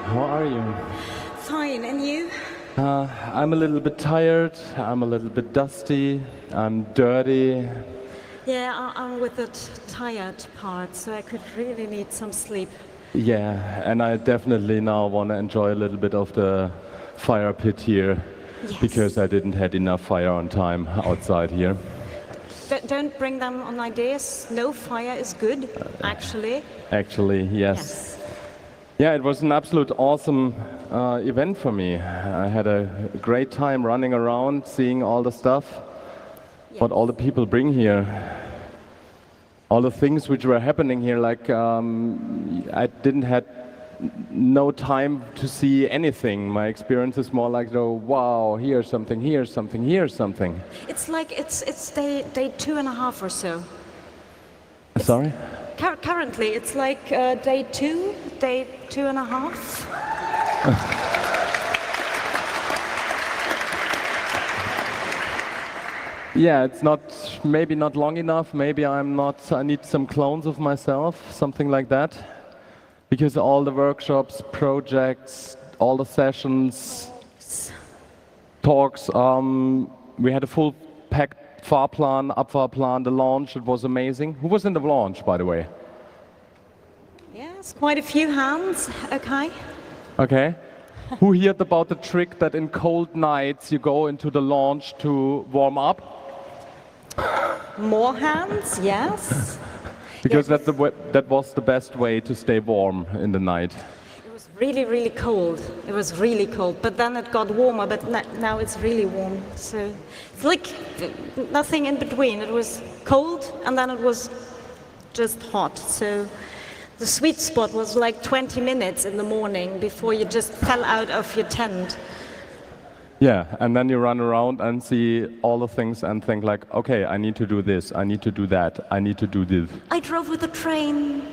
How are you? Fine, and you? I'm a little bit tired, I'm a little bit dusty, I'm dirty. Yeah, I'm with the tired part, so I could really need some sleep. Yeah, and I definitely now want to enjoy a little bit of the fire pit here, Yes. because I didn't had enough fire on time outside here. Don't bring them on ideas. No fire is good, actually. Actually, yes. Yeah, it was an absolute awesome event for me. I had a great time running around, seeing all the stuff, what all the people bring here. All the things which were happening here, like I didn't had no time to see anything. My experience is more like, oh, wow, here's something, here's something, here's something. It's like it's day 2.5 or so. Sorry? Currently, it's like day 2.5. Yeah, it's not, maybe not long enough. Maybe I need some clones of myself, something like that. Because all the workshops, projects, all the sessions, talks, we had a full packed Abfahrplan, the launch, it was amazing. Who was in the launch, by the way? Yes, quite a few hands, okay. Okay. Who heard about the trick that in cold nights you go into the launch to warm up? More hands, yes. Because that was the best way to stay warm in the night. It was really, really cold. It was really cold, but then it got warmer, but now it's really warm. So it's like nothing in between. It was cold and then it was just hot. So the sweet spot was like 20 minutes in the morning before you just fell out of your tent. Yeah, and then you run around and see all the things and think like, okay, I need to do this, I need to do that, I need to do this. I drove with the train.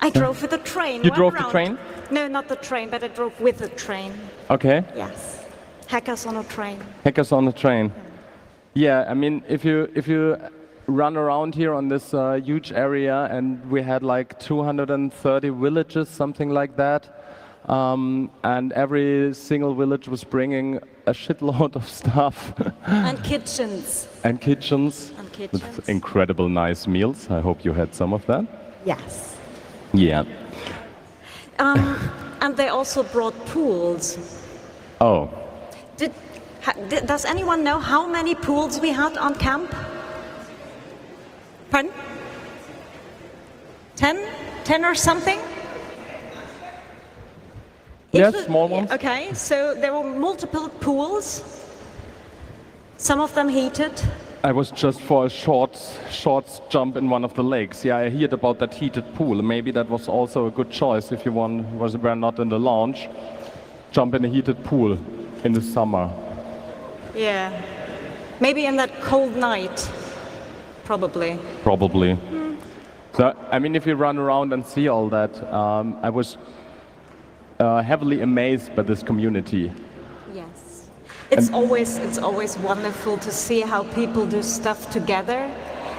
I drove with the train. You drove the train? No, not the train, but I drove with the train. Okay. Yes. Hackers on a train. Hackers on a train. Yeah, I mean, if you run around here on this huge area, and we had like 230 villages, something like that. And every single village was bringing a shitload of stuff. And kitchens. And kitchens. And kitchens. With incredible nice meals. I hope you had some of that. Yes. Yeah. And they also brought pools. Oh. Does anyone know how many pools we had on camp? Pardon? 10? 10 or something? Yes, small ones. Okay, so there were multiple pools, some of them heated. I was just for a short jump in one of the lakes. Yeah, I heard about that heated pool. Maybe that was also a good choice if you were not in the launch. Jump in a heated pool in the summer. Yeah, maybe in that cold night, probably. Probably. So, I mean, if you run around and see all that, I was heavily amazed by this community. Yes, it's always wonderful to see how people do stuff together,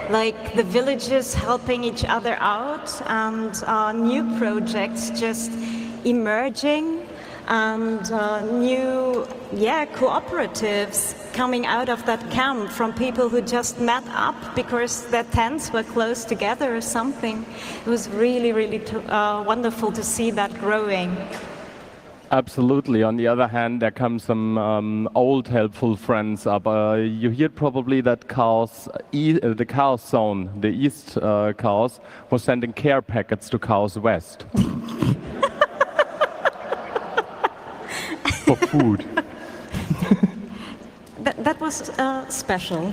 like the villages helping each other out, and new projects just emerging, and new cooperatives coming out of that camp from people who just met up because their tents were close together or something. It was really, really wonderful to see that growing. Absolutely. On the other hand, there come some old helpful friends up. You heard probably that the Chaos Zone, the East Chaos, was sending care packets to Chaos West. For food. That was special.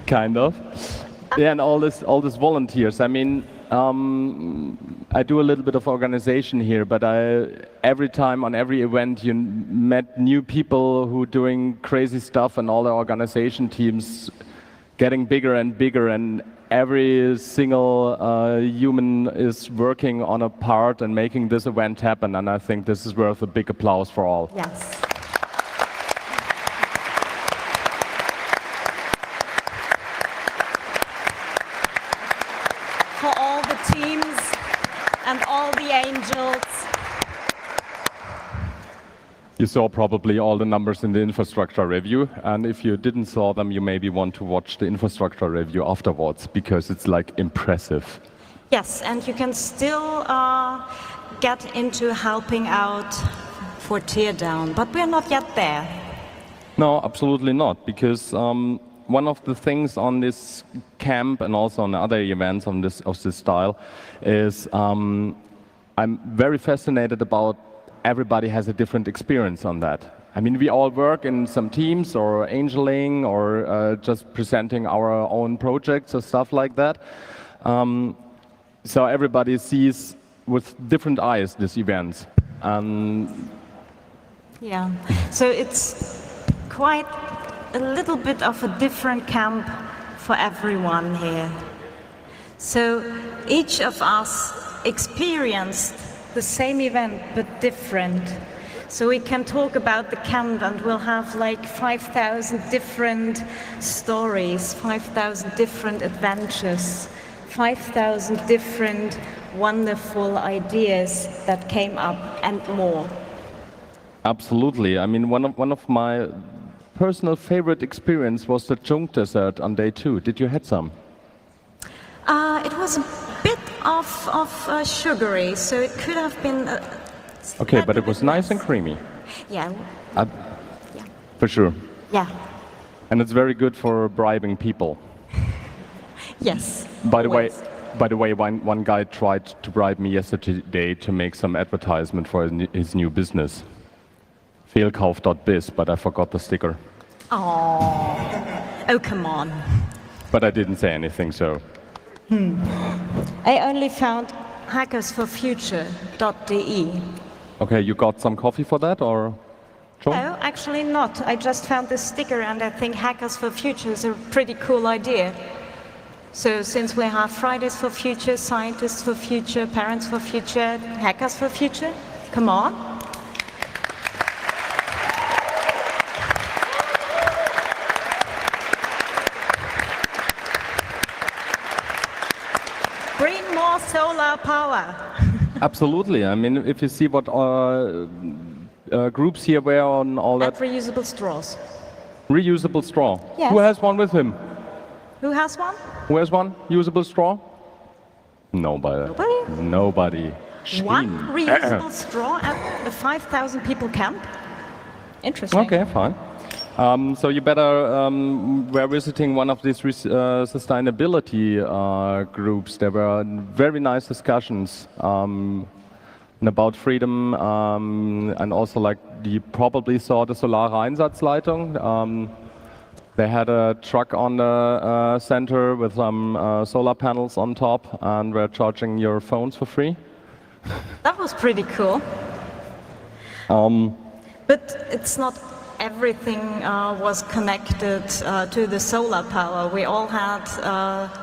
Kind of. Yeah, and all this volunteers. I mean, I do a little bit of organization here, but every time on every event you met new people who are doing crazy stuff, and all the organization teams getting bigger and bigger, and every single human is working on a part and making this event happen, and I think this is worth a big applause for all. Yes. For all the teams and all the the angels. You saw probably all the numbers in the infrastructure review, and if you didn't saw them, you maybe want to watch the infrastructure review afterwards, because it's like impressive. Yes, and you can still get into helping out for teardown, but we're not yet there. No, absolutely not, because one of the things on this camp and also on other events of this style is I'm very fascinated about everybody has a different experience on that. I mean, we all work in some teams or angeling or just presenting our own projects or stuff like that. So everybody sees with different eyes these events. Yeah, so it's quite a little bit of a different camp for everyone here. So each of us experienced the same event but different. So we can talk about the camp and we'll have like 5,000 different stories, 5,000 different adventures, 5,000 different wonderful ideas that came up and more. Absolutely. I mean, one of my personal favorite experience was the junk dessert on day 2. Did you had some? It was a bit of sugary, so it could have been. Okay, but it was nice and creamy. Yeah. Yeah. For sure. Yeah. And it's very good for bribing people. Yes. By the way, one guy tried to bribe me yesterday to make some advertisement for his new business. Fehlkauf.biz, but I forgot the sticker. Oh, come on. But I didn't say anything, so. I only found hackersforfuture.de. Okay, you got some coffee for that, or? John? No, actually not. I just found this sticker and I think Hackers for Future is a pretty cool idea. So since we have Fridays for Future, Scientists for Future, Parents for Future, Hackers for Future, come on. Bring more solar power. Absolutely. I mean, if you see what groups here were on all that. And reusable straws. Reusable straw. Yes. Who has one with him? Who has one? Who has one? Usable straw? Nobody. Nobody? Nobody. One reusable straw at a 5,000 people camp? Interesting. Okay, fine. So you better, we're visiting one of these sustainability groups. There were very nice discussions about freedom, and also like you probably saw the Solar-Einsatzleitung. They had a truck on the center with some solar panels on top, and we're charging your phones for free. That was pretty cool. But it's not everything was connected to the solar power. We all had,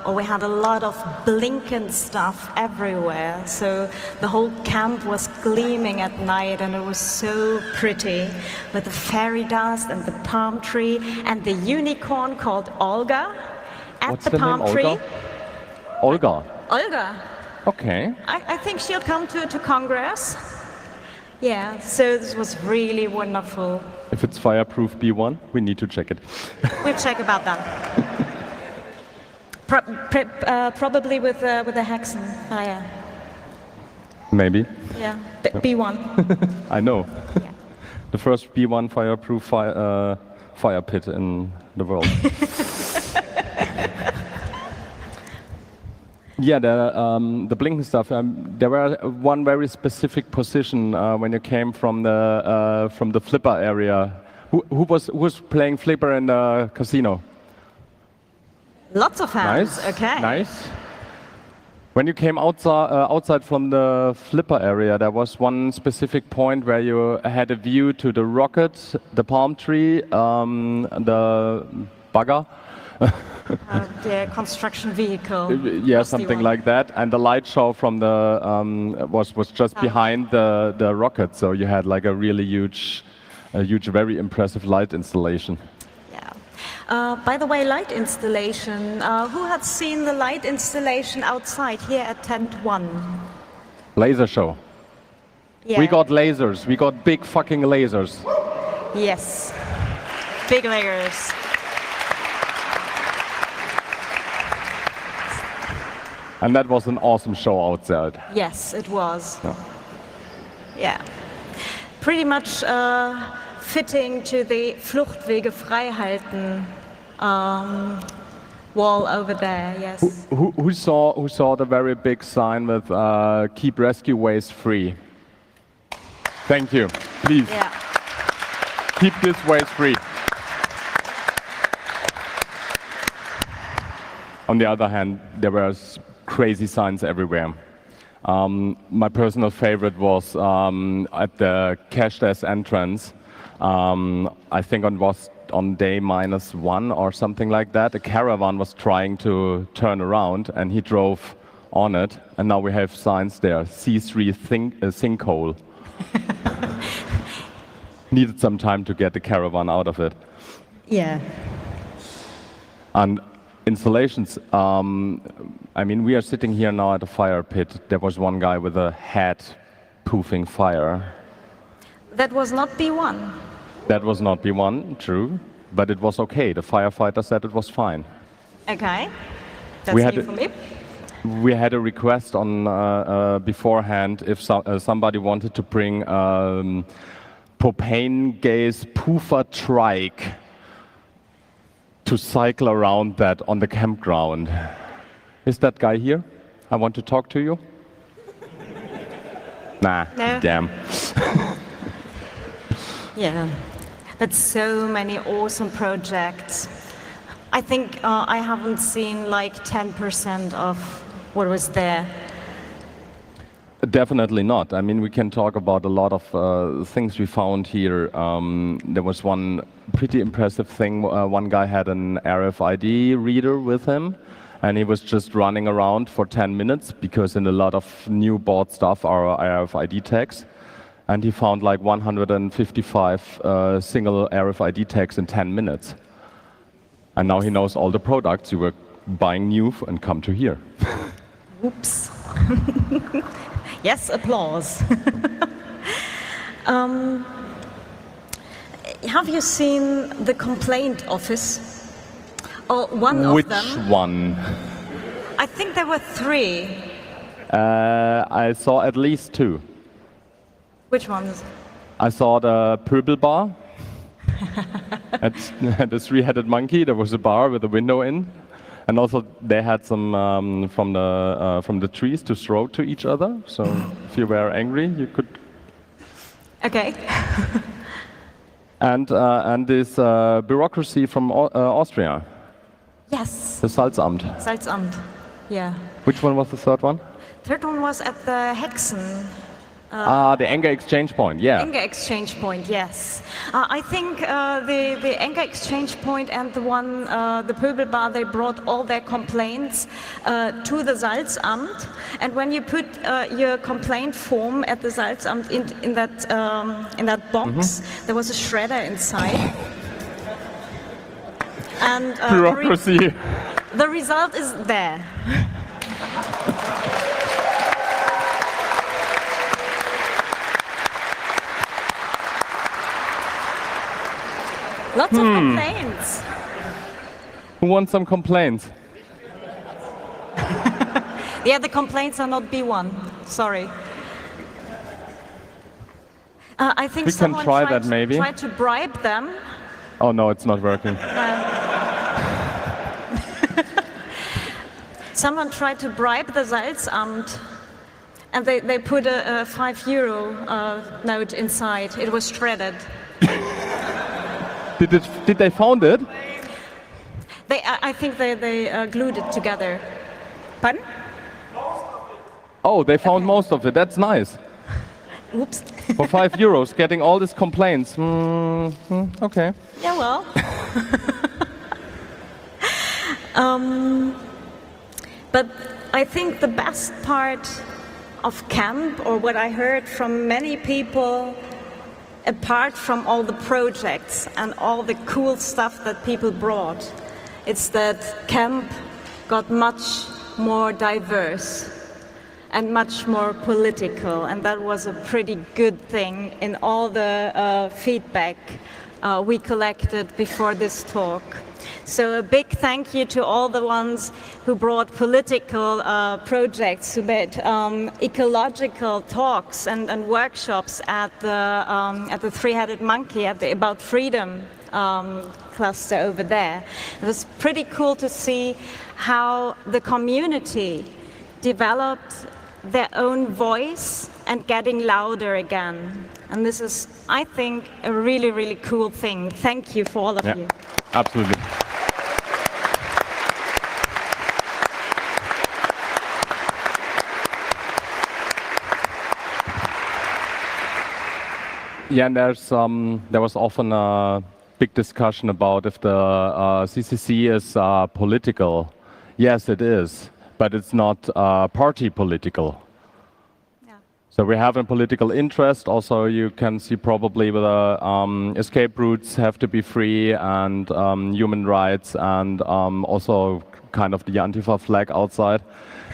or we had a lot of blinking stuff everywhere. So the whole camp was gleaming at night, and it was so pretty with the fairy dust and the palm tree and the unicorn called Olga at What's the palm name? tree. Olga. Olga. Okay. I think she'll come to Congress. Yeah, so this was really wonderful. If it's fireproof B1, we need to check it. We'll check about that. Probably with a Hexen fire. Maybe. Yeah, B1. I know. Yeah. The first B1 fireproof fire pit in the world. Yeah, the blinking stuff. There were one very specific position when you came from the flipper area. Who was playing flipper in the casino? Lots of hands. Nice. Okay. Nice. When you came outside from the flipper area, there was one specific point where you had a view to the rocket, the palm tree, the bugger. The construction vehicle. Yeah, something like that. And the light show from the was just behind the rocket. So you had like a really huge, very impressive light installation. Yeah. By the way, light installation. Who had seen the light installation outside here at Tent 1? Laser show. Yeah. We got lasers. We got big fucking lasers. Yes. Big layers. And that was an awesome show outside. Yes, it was. Yeah. Yeah. Pretty much fitting to the Fluchtwege Freihalten wall over there, yes. Who saw the very big sign with keep rescue waste free? Thank you. Please. Yeah. Keep this waste free. On the other hand, there were crazy signs everywhere. My personal favorite was at the cashless entrance. I think it was on day -1 or something like that. A caravan was trying to turn around and he drove on it. And now we have signs there, C3 sinkhole. Needed some time to get the caravan out of it. Yeah. And installations, I mean, we are sitting here now at a fire pit. There was one guy with a hat poofing fire. That was not B1. That was not B1, true, but it was okay. The firefighter said it was fine. Okay. That's new for me. We had a request on beforehand if somebody wanted to bring propane gas poofer trike to cycle around that on the campground. Is that guy here? I want to talk to you. Nah, No. damn. Yeah. But so many awesome projects. I think I haven't seen like 10% of what was there. Definitely not. I mean, we can talk about a lot of things we found here. There was one pretty impressive thing. One guy had an RFID reader with him, and he was just running around for 10 minutes because in a lot of new bought stuff are RFID tags. And he found like 155 single RFID tags in 10 minutes. And now he knows all the products you were buying new and come to here. Oops. Yes, applause. Have you seen the complaint office? Or one of them? Which one? I think there were 3. I saw at least 2. Which ones? I saw the Pöbel bar. At the 3-headed monkey, there was a bar with a window in. And also they had some from the trees to throw to each other. So if you were angry, you could. Okay. And this bureaucracy from Austria. Yes. The Salzamt. Salzamt. Yeah. Which one was the third one? Third one was at the Hexen. The anger exchange point, yeah. Anger exchange point, yes. I think the anger exchange point and the one, the Pöbel bar, they brought all their complaints to the Salzamt. And when you put your complaint form at the Salzamt in that box, there was a shredder inside. And Bureaucracy. the result is there. Lots of complaints. Who wants some complaints? Yeah, the complaints are not B1. Sorry. I think We can someone try that maybe. tried to bribe them. Oh no, it's not working. Someone tried to bribe the Salzamt, and they put a €5 note inside. It was shredded. Did they found it? I think they glued it together. Pardon? Oh, they found most of it. That's nice. Oops. For €5, getting all these complaints. Okay. Yeah, well. But I think the best part of camp, or what I heard from many people, apart from all the projects and all the cool stuff that people brought, it's that camp got much more diverse. and much more political. And that was a pretty good thing in all the feedback we collected before this talk. So a big thank you to all the ones who brought political projects, who made ecological talks and workshops at the Three-Headed Monkey, at the About Freedom cluster over there. It was pretty cool to see how the community developed their own voice and getting louder again. And this is, I think, a really, really cool thing. Thank you for all of you. Absolutely. Yeah, and there was often a big discussion about if the CCC is political. Yes, it is, but it's not party political. Yeah. So we have a political interest. Also, you can see probably the escape routes have to be free, and human rights, and also kind of the Antifa flag outside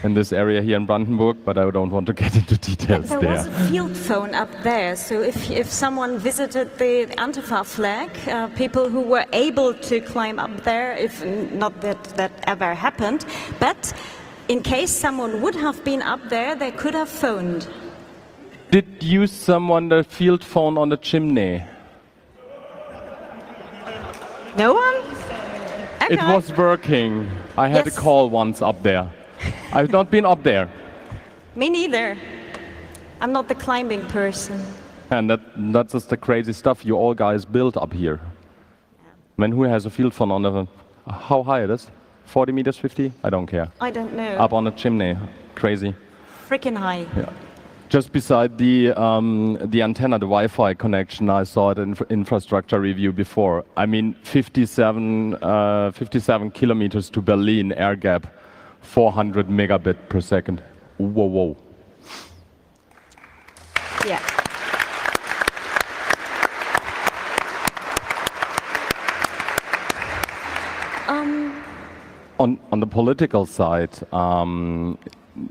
in this area here in Brandenburg, but I don't want to get into details there. There was a field phone up there, so if someone visited the Antifa flag, people who were able to climb up there, if not that ever happened, but in case someone would have been up there, they could have phoned. Did you someone the field phone on the chimney? No one? Okay. It was working. I had a call once up there. I've not been up there. Me neither. I'm not the climbing person. And that's just the crazy stuff you all guys built up here. Yeah. Man, who has a field phone on the... How high it is? 40 meters, 50? I don't care. I don't know. Up on a chimney. Crazy. Freaking high. Yeah. Just beside the antenna, the Wi-Fi connection, I saw it in infrastructure review before. I mean, 57 kilometers to Berlin, air gap. 400 megabit per second. Whoa, whoa. Yeah. On the political side,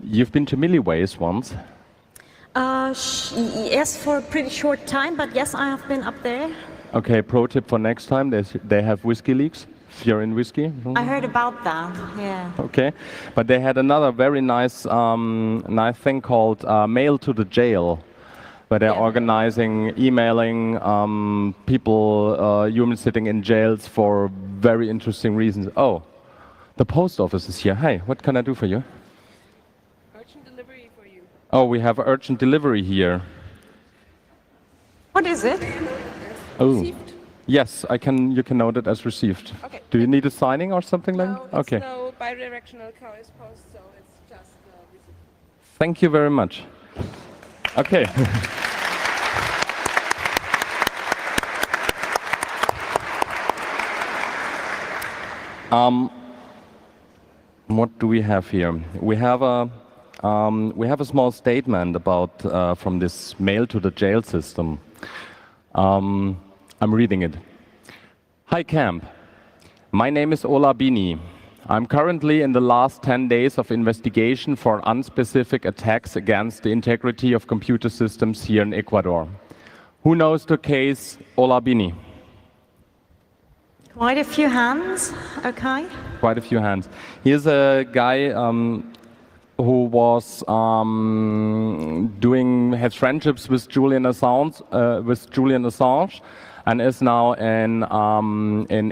you've been to Milliways once. Yes, for a pretty short time, but yes, I have been up there. Okay, pro tip for next time, they have whiskey leaks. If you're in whiskey. I heard about that, yeah. Okay, but they had another very nice thing called Mail to the Jail, where they're organizing, emailing people, humans sitting in jails for very interesting reasons. Oh, the post office is here. Hey, what can I do for you? Urgent delivery for you. Oh, we have urgent delivery here. What is it? Oh. Yes, you can note it as received. Okay. Do you need a signing or something like that? No, okay. No bidirectional post, so it's just receipt. Thank you very much. Okay. What do we have here? We have a small statement about from this mail to the jail system. I'm reading it. Hi Camp, my name is Ola Bini. I'm currently in the last 10 days of investigation for unspecific attacks against the integrity of computer systems here in Ecuador. Who knows the case Ola Bini? Quite a few hands, okay. Quite a few hands. Here's a guy who was had friendships with Julian Assange, and is now in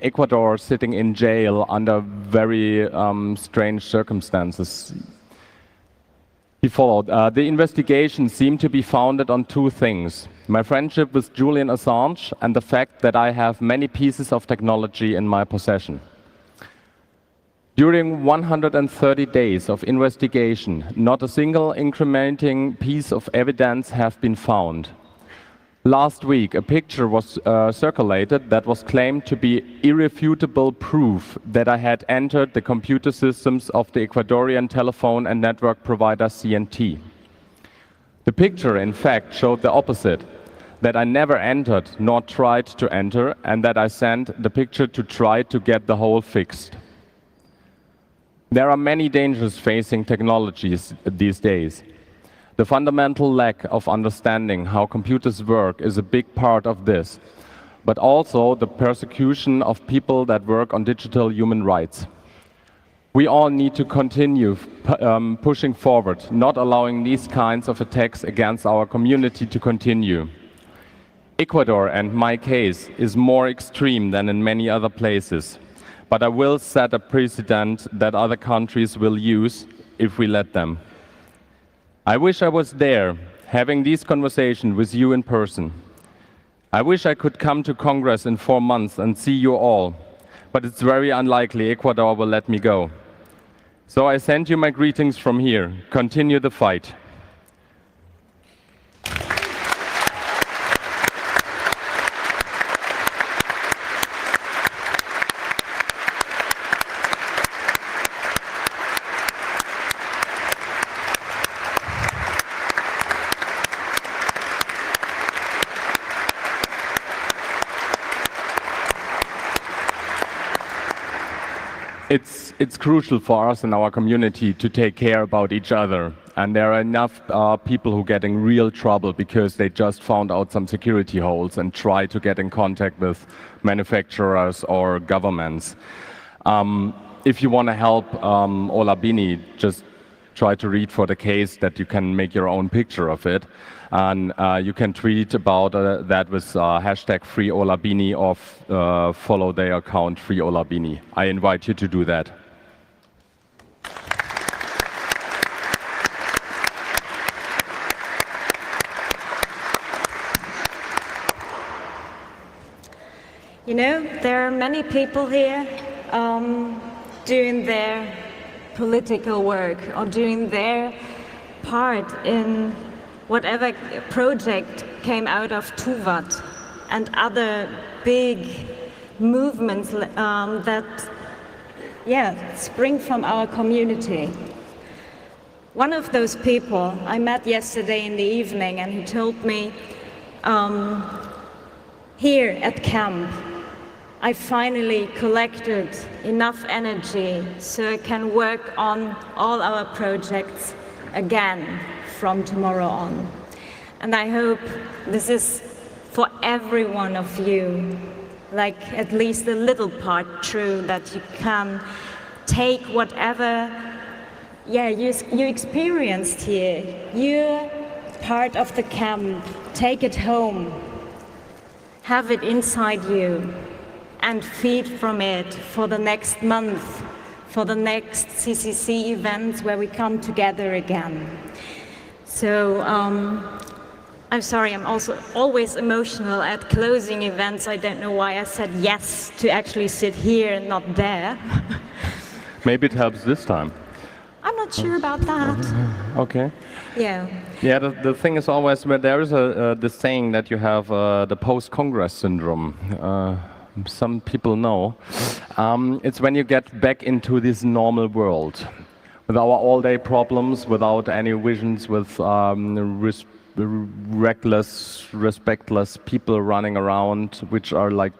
Ecuador, sitting in jail under very strange circumstances. He followed. The investigation seemed to be founded on two things: my friendship with Julian Assange and the fact that I have many pieces of technology in my possession. During 130 days of investigation, not a single incriminating piece of evidence has been found. Last week, a picture was circulated that was claimed to be irrefutable proof that I had entered the computer systems of the Ecuadorian telephone and network provider CNT. The picture, in fact, showed the opposite, that I never entered nor tried to enter, and that I sent the picture to try to get the hole fixed. There are many dangers facing technologies these days. The fundamental lack of understanding how computers work is a big part of this, but also the persecution of people that work on digital human rights. We all need to continue pushing forward, not allowing these kinds of attacks against our community to continue. Ecuador, and my case, is more extreme than in many other places, but I will set a precedent that other countries will use if we let them. I wish I was there, having these conversations with you in person. I wish I could come to Congress in 4 months and see you all, but it's very unlikely Ecuador will let me go. So I send you my greetings from here. Continue the fight. It's crucial for us in our community to take care about each other. And there are enough people who get in real trouble because they just found out some security holes and try to get in contact with manufacturers or governments. If you want to help Olabini, just try to read for the case that you can make your own picture of it. And you can tweet about that with hashtag #FreeOlabini or follow their account #FreeOlabini. I invite you to do that. You know, there are many people here doing their political work or doing their part in whatever project came out of Tuvat and other big movements that spring from our community. One of those people I met yesterday in the evening, and he told me, here at camp, I finally collected enough energy so I can work on all our projects again from tomorrow on. And I hope this is for every one of you, like at least a little part true, that you can take whatever you experienced here, you're part of the camp, take it home, have it inside you, and feed from it for the next month, for the next CCC events where we come together again. So I'm sorry, I'm also always emotional at closing events. I don't know why I said yes to actually sit here and not there. Maybe it helps this time. I'm not sure about that. Okay. Yeah. Yeah, the thing is always, there is this saying that you have the post-Congress syndrome. Some people know. It's when you get back into this normal world, with our all-day problems, without any visions, with reckless, respectless people running around, which are like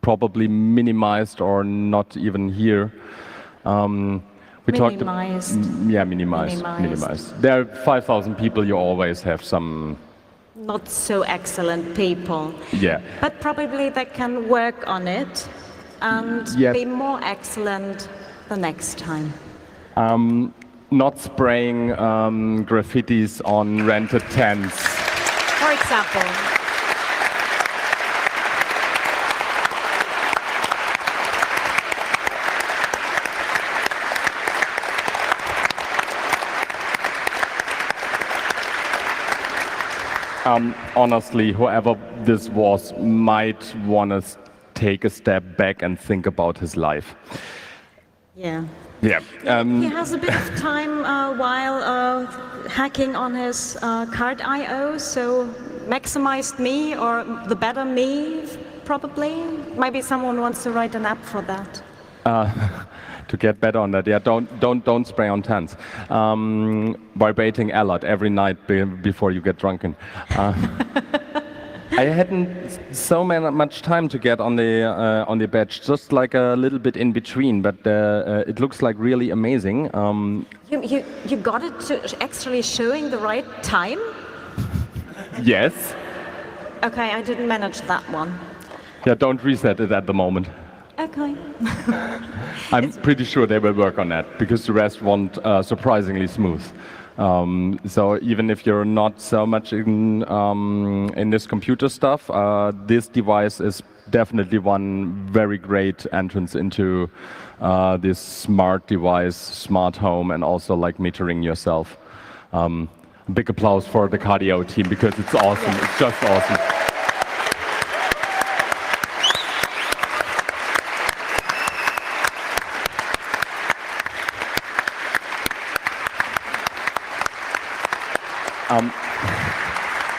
probably minimized or not even here. Minimized. Minimized. There are 5,000 people, you always have some not so excellent people. Yeah. But probably they can work on it and be more excellent the next time. Not spraying graffitis on rented tents. For example. Honestly, whoever this was might want to take a step back and think about his life. Yeah. Yeah. He has a bit of time while hacking on his card.io, so maximized me or the better me, probably. Maybe someone wants to write an app for that. To get better on that, yeah. Don't spray on tents. Vibrating alert every night before you get drunken. I hadn't much time to get on the badge, just like a little bit in between, but it looks like really amazing. You got it to actually showing the right time? Yes. Okay, I didn't manage that one. Yeah, don't reset it at the moment. Okay. I'm pretty sure they will work on that because the rest went surprisingly smooth. So even if you're not so much in this computer stuff, this device is definitely one very great entrance into this smart device, smart home, and also like metering yourself. Big applause for the cardio team because it's awesome. Yeah. It's just awesome.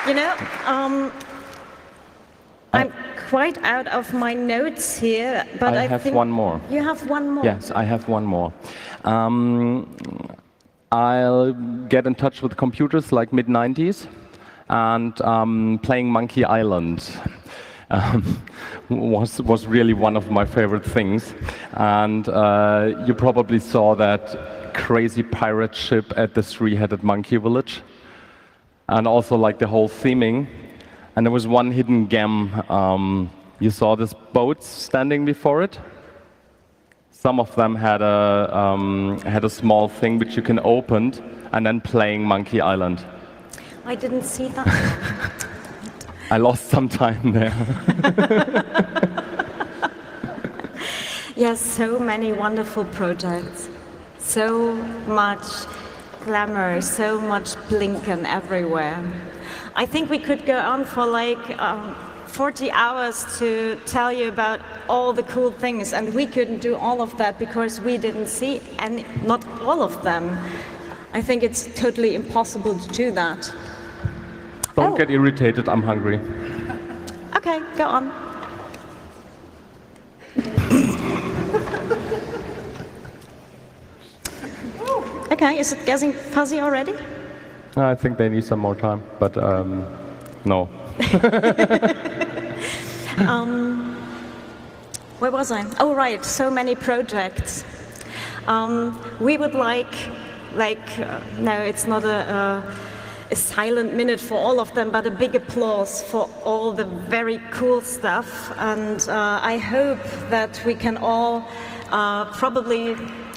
You know, I'm quite out of my notes here, but I have think one more. You have one more? Yes, I have one more. I'll get in touch with computers like mid-90s and playing Monkey Island was really one of my favorite things. And you probably saw that crazy pirate ship at the three-headed monkey village. And also like the whole theming. And there was one hidden gem. You saw these boats standing before it. Some of them had a small thing which you can open and then playing Monkey Island. I didn't see that. I lost some time there. Yes, so many wonderful projects. So much glamour, so much blinken everywhere. I think we could go on for like 40 hours to tell you about all the cool things, and we couldn't do all of that because we didn't see, and not all of them. I think it's totally impossible to do that. Don't get irritated, I'm hungry. Okay, go on. Okay, is it getting fuzzy already? I think they need some more time, but no. Where was I? Oh, right, so many projects. We would like no, it's not a silent minute for all of them, but a big applause for all the very cool stuff. And I hope that we can all probably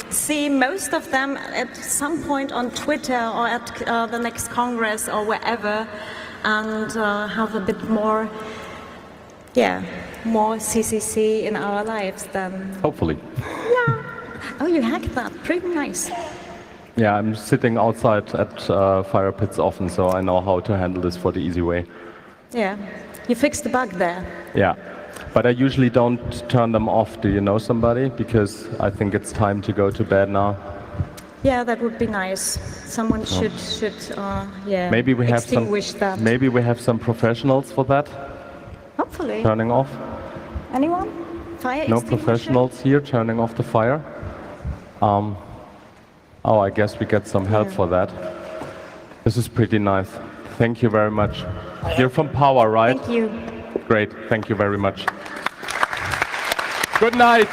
see most of them at some point on Twitter or at the next Congress or wherever, and have a bit more, more CCC in our lives then. Hopefully. Yeah. Oh, you hacked that. Pretty nice. Yeah, I'm sitting outside at fire pits often, so I know how to handle this for the easy way. Yeah. You fixed the bug there. Yeah. But I usually don't turn them off. Do you know somebody? Because I think it's time to go to bed now. Yeah, that would be nice. Someone should maybe we have extinguish that. Maybe we have some professionals for that. Hopefully. Turning off. Anyone? Fire No extinguisher? professionals here turning off the fire. Oh, I guess we get some help for that. This is pretty nice. Thank you very much. You're from Power, right? Thank you. Great. Thank you very much. Good night.